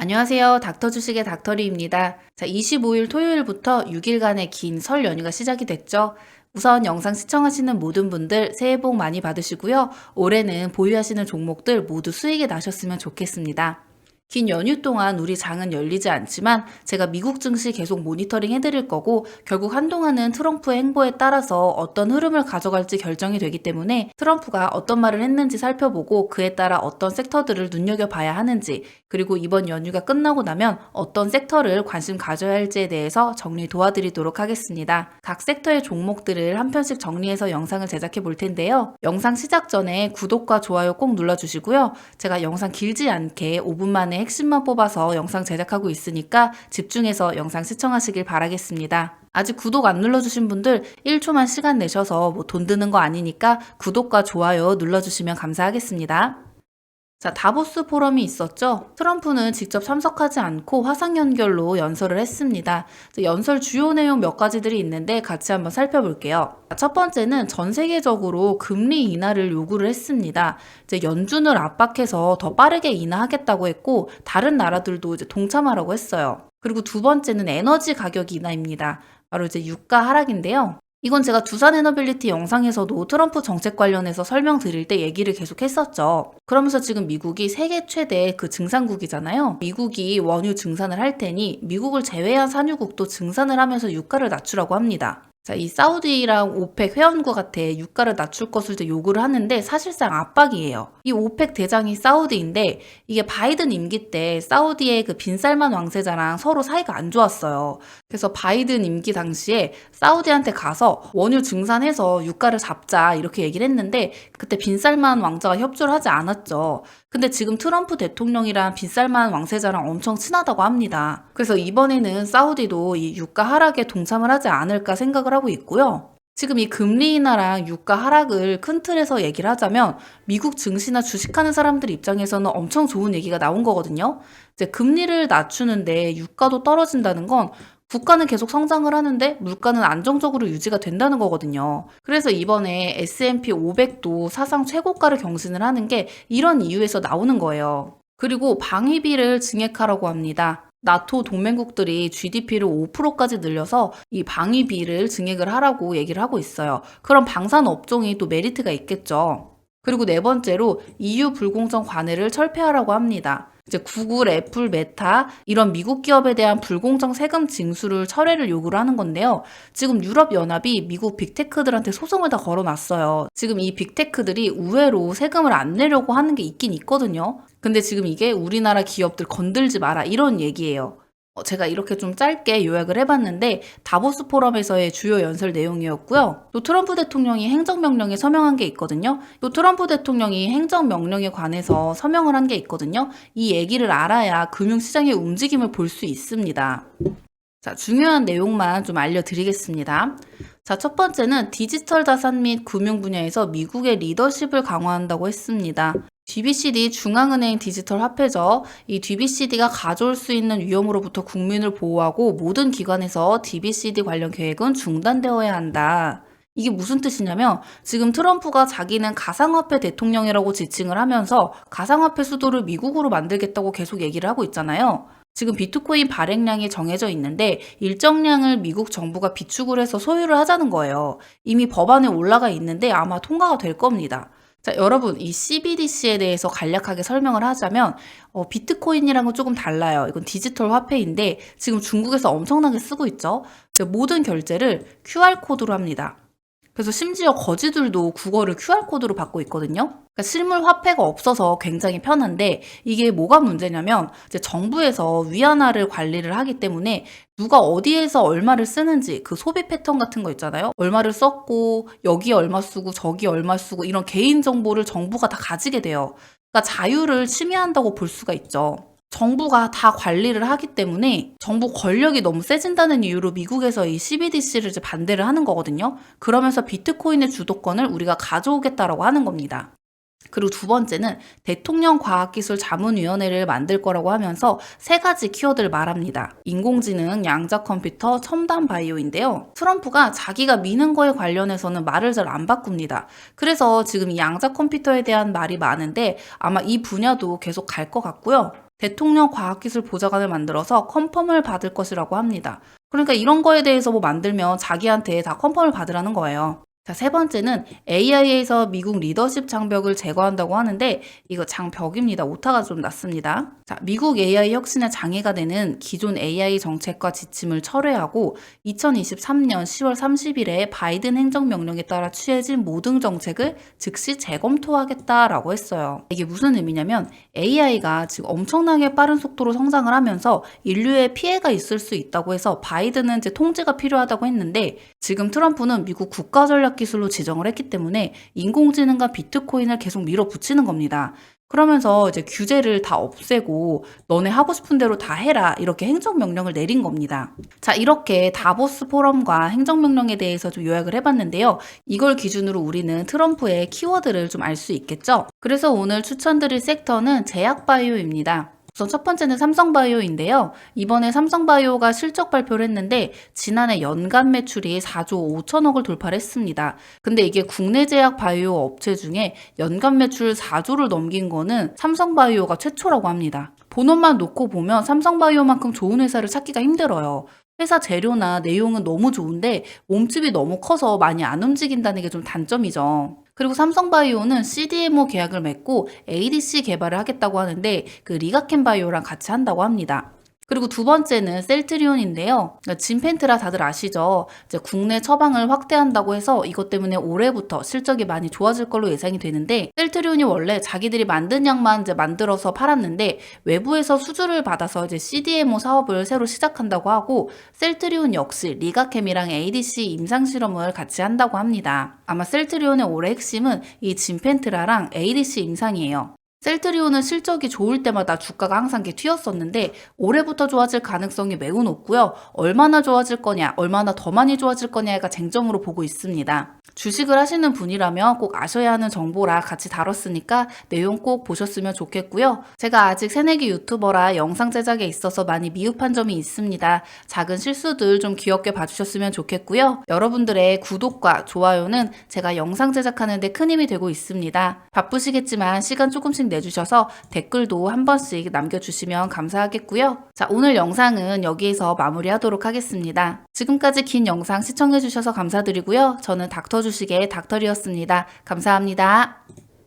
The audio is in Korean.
안녕하세요. 닥터 주식의 닥터리입니다. 자, 25일 토요일부터 6일간의 긴 설 연휴가 시작이 됐죠. 우선 영상 시청하시는 모든 분들 새해 복 많이 받으시고요. 올해는 보유하시는 종목들 모두 수익이 나셨으면 좋겠습니다. 긴 연휴 동안 우리 장은 열리지 않지만 제가 미국 증시 계속 모니터링 해드릴 거고 결국 한동안은 트럼프의 행보에 따라서 어떤 흐름을 가져갈지 결정이 되기 때문에 트럼프가 어떤 말을 했는지 살펴보고 그에 따라 어떤 섹터들을 눈여겨봐야 하는지 그리고 이번 연휴가 끝나고 나면 어떤 섹터를 관심 가져야 할지에 대해서 정리 도와드리도록 하겠습니다. 각 섹터의 종목들을 한 편씩 정리해서 영상을 제작해 볼 텐데요. 영상 시작 전에 구독과 좋아요 꼭 눌러주시고요. 제가 영상 길지 않게 5분 만에 핵심만 뽑아서 영상 제작하고 있으니까 집중해서 영상 시청하시길 바라겠습니다. 아직 구독 안 눌러주신 분들 1초만 시간 내셔서 돈 드는 거 아니니까 구독과 좋아요 눌러주시면 감사하겠습니다. 자, 다보스 포럼이 있었죠. 트럼프는 직접 참석하지 않고 화상연결로 연설을 했습니다. 연설 주요 내용 몇 가지들이 있는데 같이 한번 살펴볼게요. 첫 번째는 전 세계적으로 금리 인하를 요구를 했습니다. 연준을 압박해서 더 빠르게 인하하겠다고 했고 다른 나라들도 동참하라고 했어요. 그리고 두 번째는 에너지 가격 인하입니다. 바로 유가 하락인데요. 이건 제가 두산 에너빌리티 영상에서도 트럼프 정책 관련해서 설명드릴 때 얘기를 계속 했었죠. 그러면서 지금 미국이 세계 최대 그 증산국이잖아요. 미국이 원유 증산을 할 테니 미국을 제외한 산유국도 증산을 하면서 유가를 낮추라고 합니다. 자, 이 사우디랑 오펙 회원국한테 유가를 낮출 것을 요구를 하는데 사실상 압박이에요. 이 오펙 대장이 사우디인데 이게 바이든 임기 때 사우디의 그 빈살만 왕세자랑 서로 사이가 안 좋았어요. 그래서 바이든 임기 당시에 사우디한테 가서 원유 증산해서 유가를 잡자 이렇게 얘기를 했는데 그때 빈살만 왕자가 협조를 하지 않았죠. 근데 지금 트럼프 대통령이랑 빈살만 왕세자랑 엄청 친하다고 합니다. 그래서 이번에는 사우디도 이 유가 하락에 동참을 하지 않을까 생각을 하고 있고요. 지금 이 금리 인하랑 유가 하락을 큰 틀에서 얘기를 하자면 미국 증시나 주식하는 사람들 입장에서는 엄청 좋은 얘기가 나온 거거든요. 이제 금리를 낮추는데 유가도 떨어진다는 건 국가는 계속 성장을 하는데 물가는 안정적으로 유지가 된다는 거거든요. 그래서 이번에 S&P 500도 사상 최고가를 경신을 하는 게 이런 이유에서 나오는 거예요. 그리고 방위비를 증액하라고 합니다. 나토 동맹국들이 GDP를 5%까지 늘려서 이 방위비를 증액을 하라고 얘기를 하고 있어요. 그럼 방산 업종이 또 메리트가 있겠죠. 그리고 네 번째로 EU 불공정 관해를 철폐하라고 합니다. 이제 구글, 애플, 메타 이런 미국 기업에 대한 불공정 세금 징수를 철회를 요구를 하는 건데요. 지금 유럽연합이 미국 빅테크들한테 소송을 다 걸어놨어요. 지금 이 빅테크들이 우회로 세금을 안 내려고 하는 게 있긴 있거든요. 근데 지금 이게 우리나라 기업들 건들지 마라 이런 얘기예요. 제가 이렇게 좀 짧게 요약을 해봤는데 다보스 포럼에서의 주요 연설 내용이었고요. 또 트럼프 대통령이 행정명령에 서명한 게 있거든요. 또 트럼프 대통령이 행정명령에 관해서 서명을 한 게 있거든요. 이 얘기를 알아야 금융시장의 움직임을 볼 수 있습니다. 자, 중요한 내용만 좀 알려드리겠습니다. 자, 첫 번째는 디지털 자산 및 금융 분야에서 미국의 리더십을 강화한다고 했습니다. DBCD 중앙은행 디지털 화폐죠. 이 DBCD가 가져올 수 있는 위험으로부터 국민을 보호하고 모든 기관에서 DBCD 관련 계획은 중단되어야 한다. 이게 무슨 뜻이냐면 지금 트럼프가 자기는 가상화폐 대통령이라고 지칭을 하면서 가상화폐 수도를 미국으로 만들겠다고 계속 얘기를 하고 있잖아요. 지금 비트코인 발행량이 정해져 있는데 일정량을 미국 정부가 비축을 해서 소유를 하자는 거예요. 이미 법안에 올라가 있는데 아마 통과가 될 겁니다. 자, 여러분, 이 CBDC에 대해서 간략하게 설명을 하자면 비트코인이랑은 조금 달라요. 이건 디지털 화폐인데 지금 중국에서 엄청나게 쓰고 있죠. 모든 결제를 QR코드로 합니다. 그래서 심지어 거지들도 국어를 QR코드로 받고 있거든요. 그러니까 실물 화폐가 없어서 굉장히 편한데 이게 뭐가 문제냐면 이제 정부에서 위안화를 관리를 하기 때문에 누가 어디에서 얼마를 쓰는지 그 소비 패턴 같은 거 있잖아요. 얼마를 썼고 여기 얼마 쓰고 저기 얼마 쓰고 이런 개인 정보를 정부가 다 가지게 돼요. 그러니까 자유를 침해한다고 볼 수가 있죠. 정부가 다 관리를 하기 때문에 정부 권력이 너무 세진다는 이유로 미국에서 이 CBDC를 이제 반대를 하는 거거든요. 그러면서 비트코인의 주도권을 우리가 가져오겠다라고 하는 겁니다. 그리고 두 번째는 대통령 과학기술자문위원회를 만들 거라고 하면서 세 가지 키워드를 말합니다. 인공지능, 양자 컴퓨터, 첨단 바이오인데요. 트럼프가 자기가 미는 거에 관련해서는 말을 잘 안 바꿉니다. 그래서 지금 이 양자 컴퓨터에 대한 말이 많은데 아마 이 분야도 계속 갈 것 같고요. 대통령 과학기술 보좌관을 만들어서 컨펌을 받을 것이라고 합니다. 그러니까 이런 거에 대해서 뭐 만들면 자기한테 다 컨펌을 받으라는 거예요. 자, 세 번째는 AI에서 미국 리더십 장벽을 제거한다고 하는데 이거 장벽입니다. 오타가 좀 났습니다. 자, 미국 AI 혁신의 장애가 되는 기존 AI 정책과 지침을 철회하고 2023년 10월 30일에 바이든 행정명령에 따라 취해진 모든 정책을 즉시 재검토하겠다라고 했어요. 이게 무슨 의미냐면 AI가 지금 엄청나게 빠른 속도로 성장을 하면서 인류에 피해가 있을 수 있다고 해서 바이든은 이제 통제가 필요하다고 했는데 지금 트럼프는 미국 국가전략기술로 지정을 했기 때문에 인공지능과 비트코인을 계속 밀어붙이는 겁니다. 그러면서 이제 규제를 다 없애고 너네 하고 싶은 대로 다 해라 이렇게 행정명령을 내린 겁니다. 자, 이렇게 다보스 포럼과 행정명령에 대해서 좀 요약을 해봤는데요. 이걸 기준으로 우리는 트럼프의 키워드를 좀 알 수 있겠죠? 그래서 오늘 추천드릴 섹터는 제약바이오입니다. 우선 첫 번째는 삼성바이오인데요. 이번에 삼성바이오가 실적 발표를 했는데 지난해 연간 매출이 4조 5천억을 돌파를 했습니다. 근데 이게 국내 제약 바이오 업체 중에 연간 매출 4조를 넘긴 거는 삼성바이오가 최초라고 합니다. 본업만 놓고 보면 삼성바이오만큼 좋은 회사를 찾기가 힘들어요. 회사 재료나 내용은 너무 좋은데 몸집이 너무 커서 많이 안 움직인다는 게 좀 단점이죠. 그리고 삼성바이오는 CDMO 계약을 맺고 ADC 개발을 하겠다고 하는데 그 리가켄바이오랑 같이 한다고 합니다. 그리고 두 번째는 셀트리온인데요. 진펜트라 다들 아시죠? 이제 국내 처방을 확대한다고 해서 이것 때문에 올해부터 실적이 많이 좋아질 걸로 예상이 되는데 셀트리온이 원래 자기들이 만든 약만 이제 만들어서 팔았는데 외부에서 수주를 받아서 이제 CDMO 사업을 새로 시작한다고 하고 셀트리온 역시 리가캠이랑 ADC 임상 실험을 같이 한다고 합니다. 아마 셀트리온의 올해 핵심은 이 진펜트라랑 ADC 임상이에요. 셀트리온은 실적이 좋을 때마다 주가가 항상 튀었었는데 올해부터 좋아질 가능성이 매우 높고요. 얼마나 좋아질 거냐, 얼마나 더 많이 좋아질 거냐가 쟁점으로 보고 있습니다. 주식을 하시는 분이라면 꼭 아셔야 하는 정보라 같이 다뤘으니까 내용 꼭 보셨으면 좋겠고요. 제가 아직 새내기 유튜버라 영상 제작에 있어서 많이 미흡한 점이 있습니다. 작은 실수들 좀 귀엽게 봐주셨으면 좋겠고요. 여러분들의 구독과 좋아요는 제가 영상 제작하는 데 큰 힘이 되고 있습니다. 바쁘시겠지만 시간 조금씩 내주셔서 댓글도 한 번씩 남겨주시면 감사하겠고요. 자, 오늘 영상은 여기에서 마무리하도록 하겠습니다. 지금까지 긴 영상 시청해주셔서 감사드리고요. 저는 닥터 주식의 닥터리였습니다. 감사합니다.